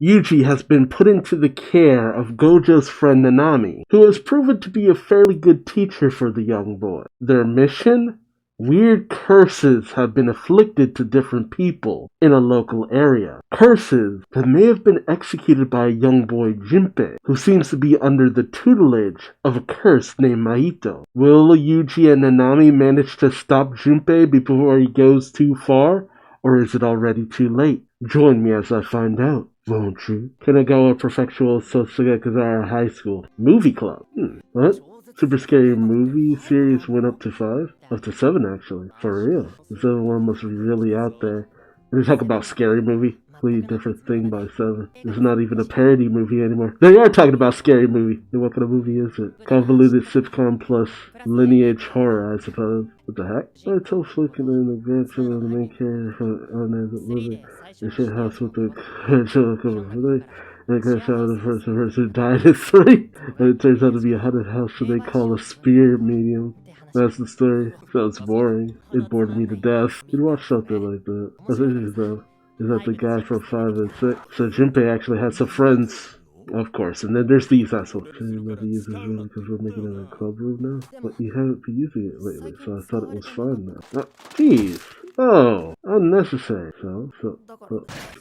Yuji has been put into the care of Gojo's friend Nanami, who has proven to be a fairly good teacher for the young boy. Their mission? Weird curses have been afflicted to different people in a local area. Curses that may have been executed by a young boy Jinpei, who seems to be under the tutelage of a curse named Mahito. Will Yuji and Nanami manage to stop Junpei before he goes too far? Or is it already too late? Join me as I find out, won't you? Kanagawa Prefectural Sosagakuzara High School Movie Club. What? Super Scary Movie series went up to 5? Up to 7, actually. For real. The 7th one must be really out there. When they talk about Scary Movie, completely different thing by 7. It's not even a parody movie anymore. They are talking about Scary Movie. And what kind of movie is it? Convoluted sitcom plus lineage horror, I suppose. What the heck? I told Flickin and the grandchildren of the main character from living in a shit house with the grandchildren. And the grandchild of the person who died is 3. And it turns out to be a haunted house that they call a spirit medium. That's the story. Sounds boring. It bored me to death. You'd watch something like that. What's interesting though is that the guy from 5 and 6. So Junpei actually has some friends, of course. And then there's these assholes. Can you never use this room because we're making it a club room now? But you haven't been using it lately, so I thought it was fun now. Jeez. Oh, unnecessary. So,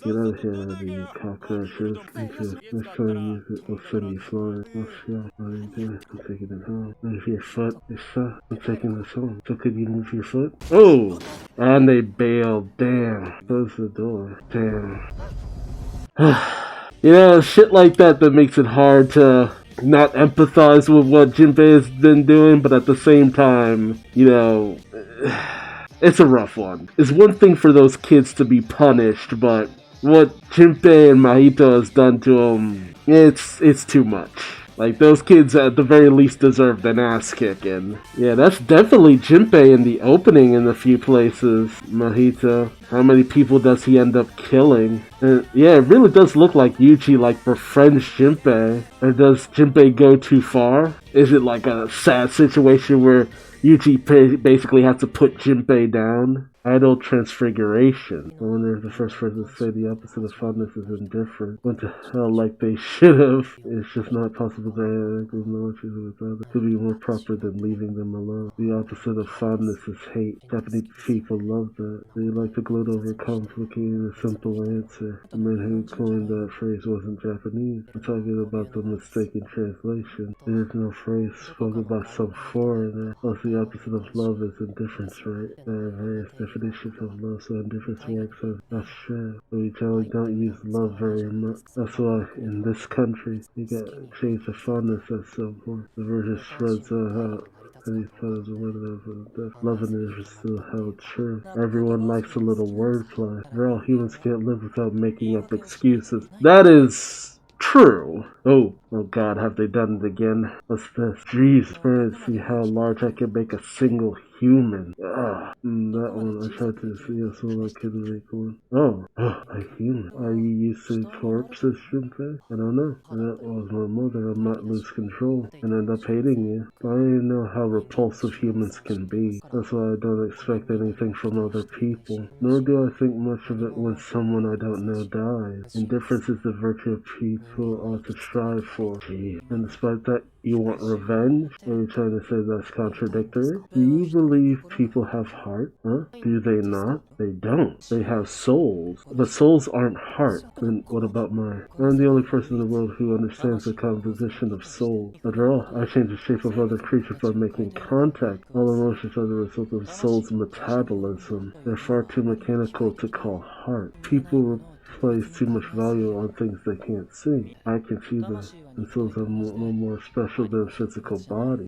get out of here, the cockroaches. Next time you use it, we'll send you flying. What's your idea? I'm taking it home. Move your foot. It's I'm taking this home. So could you move your foot? Oh! And they bailed. Damn. Close the door. Damn. You know, shit like that makes it hard to not empathize with what Jinpei has been doing, but at the same time, you know... It's a rough one. It's one thing for those kids to be punished, but what Jinpei and Mahito has done to them, it's too much. Like, those kids at the very least deserved an ass kicking. Yeah, that's definitely Jinpei in the opening in a few places. Mahito. How many people does he end up killing? And yeah, it really does look like Yuji, like, befriends Jinpei. Or does Jinpei go too far? Is it like a sad situation where Yuji basically has to put Jinpei down? Idle Transfiguration. I wonder if the first person to say the opposite of fondness is indifferent. Went to hell like they should have. It's just not possible to have no issues with others. Could be more proper than leaving them alone. The opposite of fondness is hate. Japanese people love that. They like to gloat over complicated a simple answer. The man who coined that phrase wasn't Japanese. We're talking about the mistaken translation. The original phrase spoken by some foreigner. Plus the opposite of love is indifference, right? There are various definitions of love, so indifference works as that's true. But we generally don't use love very much. That's why in this country you got change the fondness at some point. The version spreads out. And he thought of the word of love and interest still held true. Everyone likes a little wordplay. After all, humans can't live without making up excuses. That is true. Oh god, have they done it again? What's this? Jeez, trying to see how large I can make a single human. That one, I tried to see a solo kid make one. A human. Are you used to corpses, Junpei? I don't know. That was my mother. I might lose control and end up hating you. I already know how repulsive humans can be. That's why I don't expect anything from other people. Nor do I think much of it when someone I don't know dies. Indifference is the virtue of people ought to strive for. Jeez. And despite that, you want revenge? Are you trying to say that's contradictory? Do you believe people have heart? Huh? Do they not? They don't. They have souls. But souls aren't heart. Then what about mine? I'm the only person in the world who understands the composition of souls. After all, I change the shape of other creatures by making contact. All emotions are the result of soul's metabolism. They're far too mechanical to call heart. People place too much value on things they can't see. I can see them. And souls are no more special than a physical body.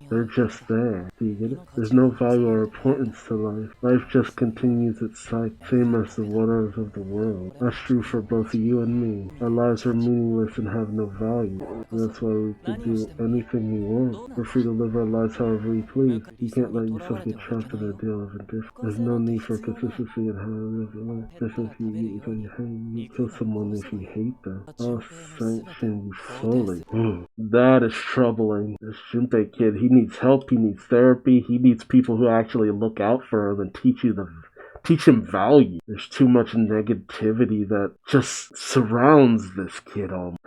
They're just there. Do you get it? There's no value or importance to life. Life just continues its cycle, same as the waters of the world. That's true for both you and me. Our lives are meaningless and have no value. And that's why we can do anything we want. We're free to live our lives however we please. You can't let yourself get trapped in a deal of indifference. There's no need for consistency in how to live your life. Just if you kill someone if you hate them. I'll sanction you fully. That is troubling. This Junpei kid, he needs help, he needs therapy, he needs people who actually look out for him and teach you the teach him value. There's too much negativity that just surrounds this kid almost.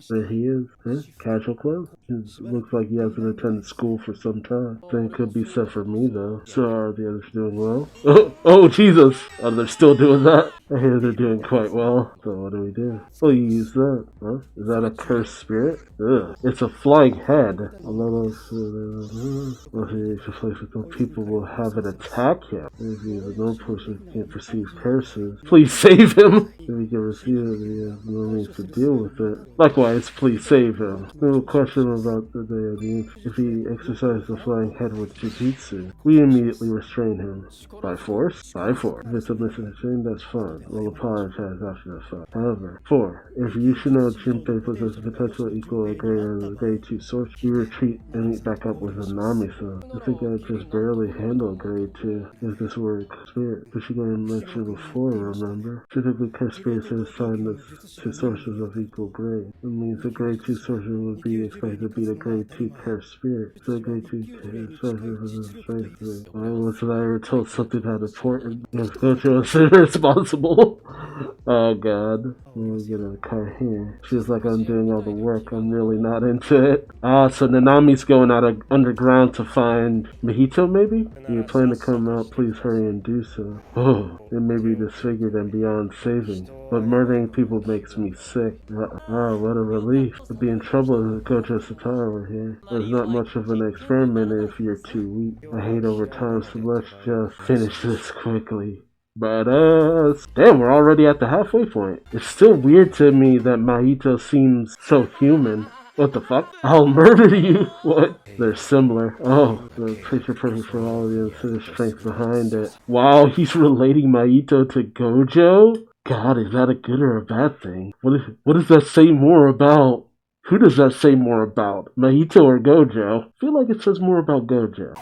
There he is. Casual clothes. It looks like he hasn't attended school for some time. Thing could be set for me though. So are the others doing well? Oh Jesus! Oh, they're still doing that? I hear they're doing quite well. So what do we do? Oh, you use that. Huh? Is that a cursed spirit? Ugh. It's a flying head. A lot of people will have it attack him. If no person can perceive curses, please save him. If he can receive it, he has no means to deal with it. Likewise, please save him. No question about the day. If he exercises the flying head with Jujutsu, we immediately restrain him. By force? By force. If it's a misunderstanding, that's fine. We'll apologize after the fact. However, 4. If Yushino Jinpei possesses potential equal or greater than grade 2 source, we retreat and meet back up with a Nami-san. I think I just barely handled grade 2 if this were a spirit. But you mentioned before, remember? Typically, cursed spirits are assigned to sources of equal grade. It means a grade 2 sorcerer would be expected to beat a grade 2 cursed spirit. So a grade 2 sorcerer was a strength grade. Why wasn't I ever told something that important? Yes, Gojo is irresponsible. Oh god. Let me get in the car here. Feels like I'm doing all the work. I'm really not into it. So Nanami's going out underground to find Mahito, maybe? If you plan to come out, please hurry and do so. Oh, it may be disfigured and beyond saving. But murdering people makes me sick. Oh, what a relief. To be in trouble if Gojo Satara were here. There's not much of an experiment if you're too weak. I hate overtime, so let's just finish this quickly. Badass. Damn, we're already at the halfway point. It's still weird to me that Mahito seems so human. What the fuck? I'll murder you! What? They're similar. Oh, the picture perfect for all the inner strength behind it. Wow, he's relating Mahito to Gojo? God, is that a good or a bad thing? What does that say more about? Who does that say more about? Mahito or Gojo? I feel like it says more about Gojo.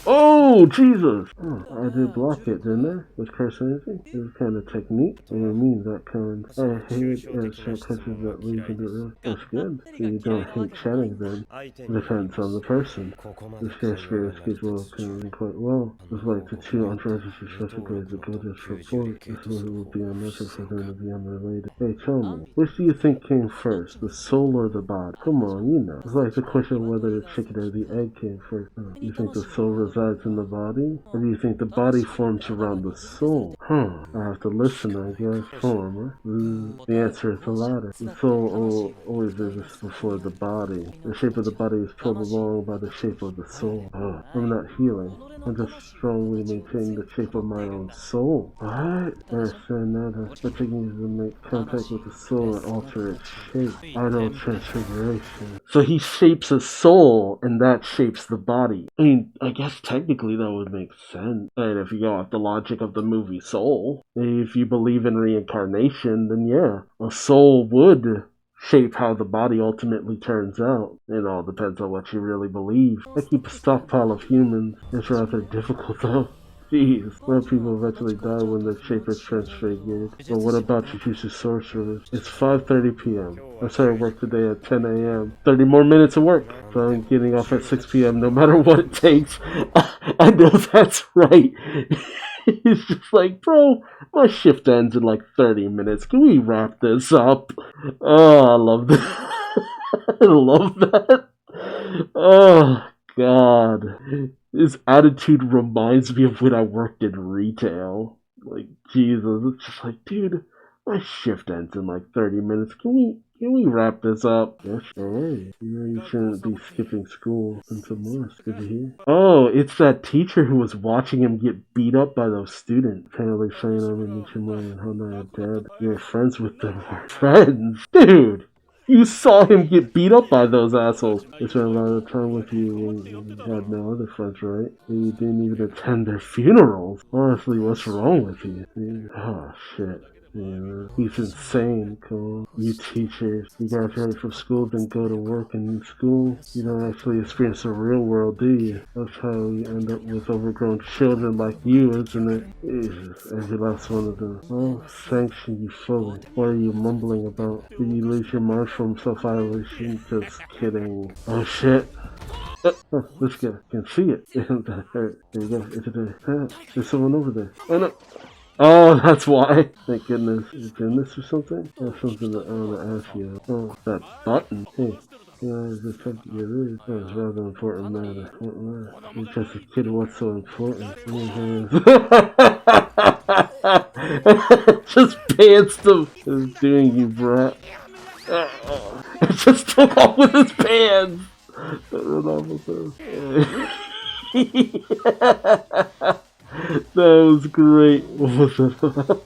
Oh, Jesus! Oh, I did block it, didn't I? With curse energy? This kind of technique? What do you mean, that kind? I hate short curses that lead into real. That's good. So you don't hate chatting then. Depends on the person. This curse spirit schedule can quite well. It's like the 2 unregistered special grades that go to this report. This would be a method for them to be unrelated. Hey, tell me, which do you think came first, the soul or the body? Come on, you know. It's like the question of whether the chicken or the egg came first. You think the soul resides in the body? Or do you think the body forms around the soul? I have to listen, I guess. Form, huh? The answer is the latter. The soul always exists before the body. The shape of the body is pulled along by the shape of the soul. I'm not healing. I'm just strongly maintaining the shape of my own soul. What? I understand that. The technique is to make contact with the soul and alter its shape. I know transfiguration. So he shapes a soul, and that shapes the body. I mean, I guess technically that would make sense. And if you go off the logic of the movie Soul, if you believe in reincarnation, then yeah, a soul would shape how the body ultimately turns out. It all depends on what you really believe. I keep a stockpile of humans. It's rather difficult though. Jeez, most people eventually die when the shape is transfigured. But what about Jujutsu sorcerers? It's 5:30 p.m. I started work today at 10 a.m. 30 more minutes of work. So I'm getting off at 6 p.m. no matter what it takes. I know that's right. It's just like, bro, my shift ends in like 30 minutes. Can we wrap this up? Oh, I love that. I love that. Oh, God. His attitude reminds me of when I worked in retail. Like, Jesus, it's just like, dude, my shift ends in like 30 minutes. Can we wrap this up? Yes, alright. You shouldn't be skipping school until Morris. Did you hear? Oh, it's that teacher who was watching him get beat up by those students. Apparently saying I'm in Nichimura and Hana are dead. You're friends with them. Friends? Dude! You saw him get beat up by those assholes. I spent a lot of time with you when you had no other friends, right? And you didn't even attend their funerals. Honestly, what's wrong with you? Oh, shit. Yeah, he's insane, Cole. You teachers, you graduate from school, then go to work in school. You don't actually experience the real world, do you? That's how you end up with overgrown children like you, isn't it? Jesus, every last one of them. I'll sanction you fully. What are you mumbling about? Did you lose your mind from self-isolation? Just kidding. Oh shit. Let's go. I can see it. That hurt. There you go. It's a there's someone over there. Oh no. Oh, that's why. Thank goodness. Is it in this or something? That's something that I want to ask you. Oh, that button. Hey. Yeah, I just have to get rid. That was rather important matter. What matter? Because the kid was so important. Just pants them. It's doing you, brat. It just took off with his pants. Run off with those. That was great.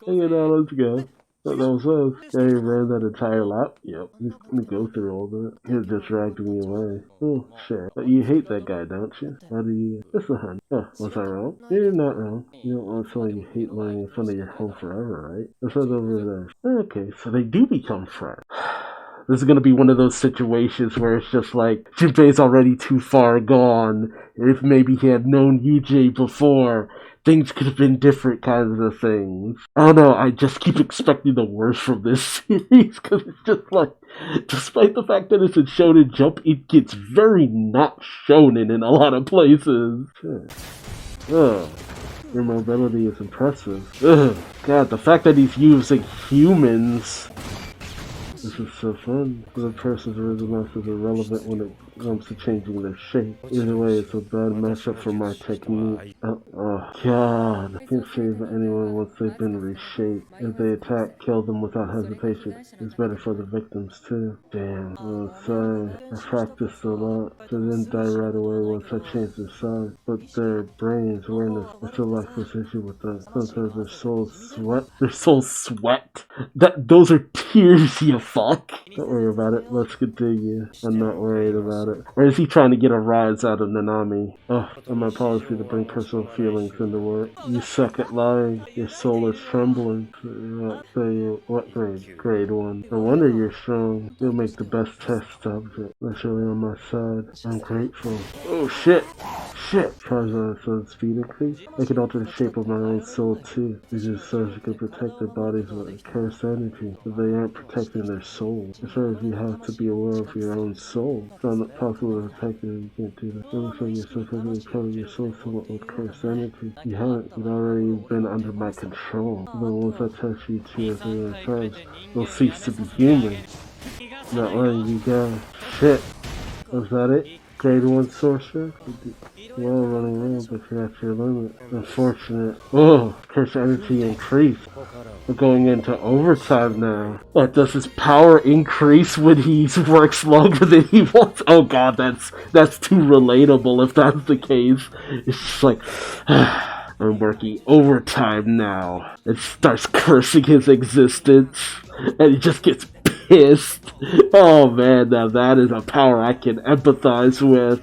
Hanging out, let's go. That was us. Yeah, he ran that entire lap? Yep. Let me go through all that. He just dragged me away. Oh, sure. But you hate that guy, don't you? Why do you? It's a hun. Oh, was I wrong? You're not wrong. You don't want someone you hate lying in front of your home forever, right? That's right over there. Okay, so they do become friends. This is going to be one of those situations where it's just like, Junpei's already too far gone. If maybe he had known UJ before, things could have been different kinds of things. I don't know, I just keep expecting the worst from this series, because it's just like, despite the fact that it's a Shonen Jump, it gets very not shonen in a lot of places. Ugh. Your mobility is impressive. Ugh. God, the fact that he's using humans... This is so fun. The person's original is irrelevant when it comes to changing their shape. Either way, it's a bad matchup for my technique. Oh God. I can't save anyone once they've been reshaped. If they attack, kill them without hesitation. It's better for the victims too. Damn. I'm sorry. I practiced a lot. They didn't die right away once I changed their size. But their brains, awareness, I still lack precision with that. Sometimes their souls sweat. Their souls sweat? Those are tears, you fuck. Don't worry about it. Let's continue. I'm not worried about it. Or is he trying to get a rise out of Nanami? Oh, and my policy to bring personal feelings into work. You suck at lying. Your soul is trembling. So what grade? Grade 1. No wonder you're strong. You'll make the best test subject. That's really on my side. I'm grateful. Oh shit. Shit. Charizard's speed increase. I can alter the shape of my own soul too. These souls can protect their bodies with cursed energy, but they aren't protecting their soul. As far as you have to be aware of your own soul. It's not possible to protect it, you can't do that. Don't show yourself as you cover your soul somewhat with cursed energy. You haven't. You've already been under my control. But once I touch you 2 or 3 times, you'll cease to be human. Not letting you go. Shit. Was that it? Grade 1 sorcerer? Well, running around, but you're at your limit. Unfortunate. Oh, curse energy increased. We're going into overtime now. What, does his power increase when he works longer than he wants? Oh god, that's too relatable if that's the case. It's just like, I'm working overtime now. It starts cursing his existence, and he just gets pissed. Oh man, now that is a power I can empathize with.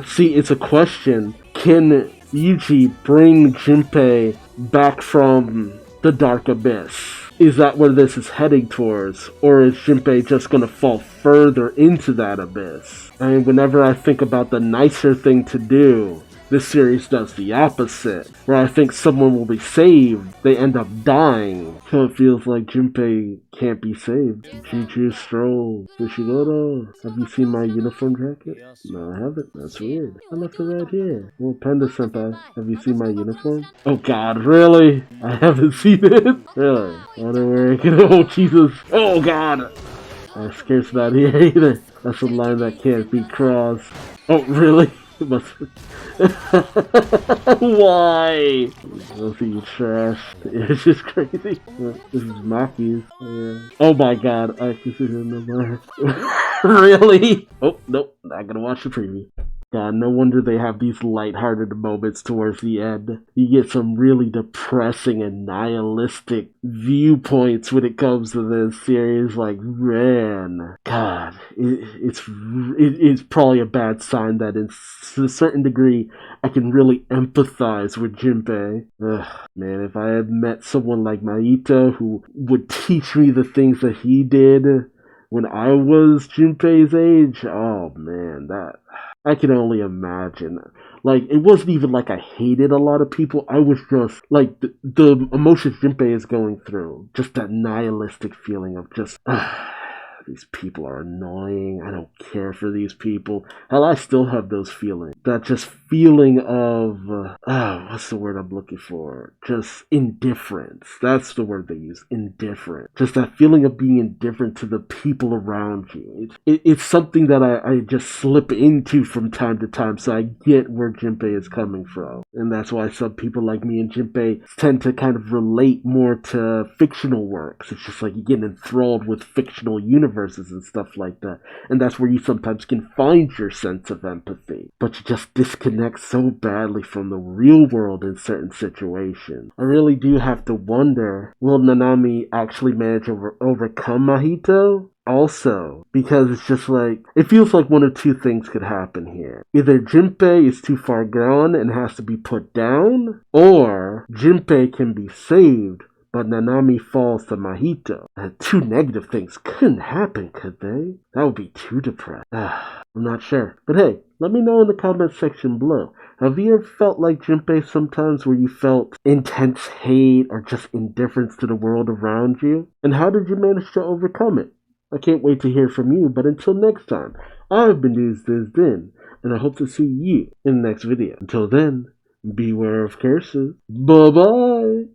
See, it's a question. Can Yuji bring Junpei back from the Dark Abyss? Is that where this is heading towards? Or is Junpei just gonna fall further into that abyss? I mean, whenever I think about the nicer thing to do, this series does the opposite, where I think someone will be saved, they end up dying. So it feels like Junpei can't be saved. Choo-choo stroll. Fushigoro, have you seen my uniform jacket? No, I haven't. That's weird. I left it right here. Well, Panda-senpai, have you seen my uniform? Oh god, really? I haven't seen it? Really? I wonder where it can... Oh, Jesus. Oh god! I'm scarce not here either. That's a line that can't be crossed. Oh, really? Why? Those are you trash. It's just crazy. This is Maki's. Oh my god, I can see him no more. Really? Oh, nope. Not gonna watch the preview. God, no wonder they have these lighthearted moments towards the end. You get some really depressing and nihilistic viewpoints when it comes to this series. Like, man, God, it's probably a bad sign that to a certain degree, I can really empathize with Junpei. Man, if I had met someone like Maito who would teach me the things that he did when I was Junpei's age, oh man, that... I can only imagine. Like, it wasn't even like I hated a lot of people. I was just, like, the emotions Junpei is going through. Just that nihilistic feeling of just... these people are annoying. I don't care for these people. Hell, I still have those feelings. That just feeling of, what's the word I'm looking for? Just indifference. That's the word they use, indifferent. Just that feeling of being indifferent to the people around you. It's something that I just slip into from time to time, so I get where Jinpei is coming from. And that's why some people like me and Jinpei tend to kind of relate more to fictional works. It's just like you get enthralled with fictional universes and stuff like that. And that's where you sometimes can find your sense of empathy. But you just disconnect so badly from the real world in certain situations. I really do have to wonder, will Nanami actually manage to overcome Mahito? Also, because it's just like, it feels like one of two things could happen here. Either Jinpei is too far gone and has to be put down, or Jinpei can be saved, but Nanami falls to Mahito. And two negative things couldn't happen, could they? That would be too depressed. I'm not sure. But hey, let me know in the comment section below. Have you ever felt like Jinpei sometimes, where you felt intense hate or just indifference to the world around you? And how did you manage to overcome it? I can't wait to hear from you, but until next time, I've been Duuz-Diz-Din, and I hope to see you in the next video. Until then, beware of curses. Bye-bye!